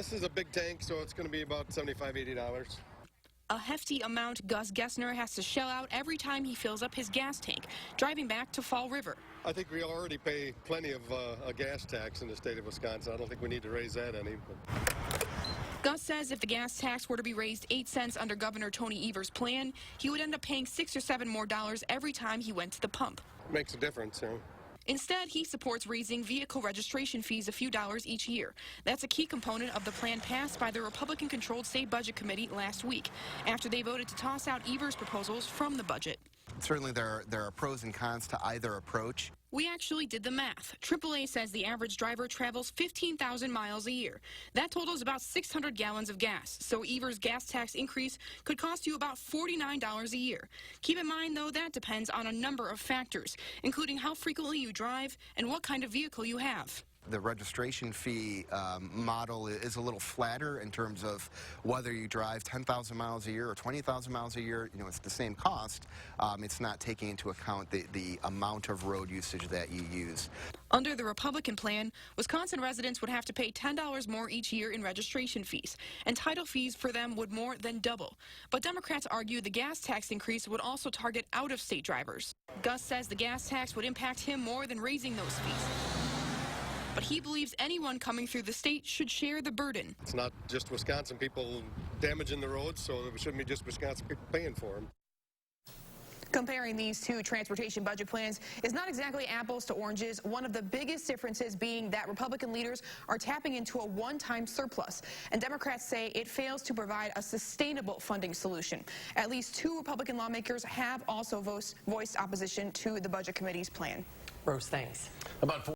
This is a big tank, so it's going to be about $75, $80. A hefty amount Gus Gessner has to shell out every time he fills up his gas tank, driving back to Fall River. I think we already pay plenty of a gas tax in the state of Wisconsin. I don't think we need to raise that any. Gus says if the gas tax were to be raised 8 cents under Governor Tony Evers' plan, he would end up paying $6 or $7 more every time he went to the pump. Makes a difference, Instead, he supports raising vehicle registration fees a few dollars each year. That's a key component of the plan passed by the Republican-controlled State Budget Committee last week, after they voted to toss out Evers' proposals from the budget. Certainly there are pros and cons to either approach. We actually did the math. AAA says the average driver travels 15,000 miles a year. That totals about 600 gallons of gas. So Evers' gas tax increase could cost you about $49 a year. Keep in mind, though, that depends on a number of factors, including how frequently you drive and what kind of vehicle you have. The registration fee model is a little flatter in terms of whether you drive 10,000 miles a year or 20,000 miles a year. You know, it's the same cost. It's not taking into account the amount of road usage that you use. Under the Republican plan, Wisconsin residents would have to pay $10 more each year in registration fees, and title fees for them would more than double. But Democrats argue the gas tax increase would also target out-of-state drivers. Gus says the gas tax would impact him more than raising those fees. But he believes anyone coming through the state should share the burden. It's not just Wisconsin people damaging the roads, so it shouldn't be just Wisconsin people paying for them. Comparing these two transportation budget plans is not exactly apples to oranges, one of the biggest differences being that Republican leaders are tapping into a one-time surplus, and Democrats say it fails to provide a sustainable funding solution. At least 2 Republican lawmakers have also voiced opposition to the Budget Committee's plan. Rose, thanks.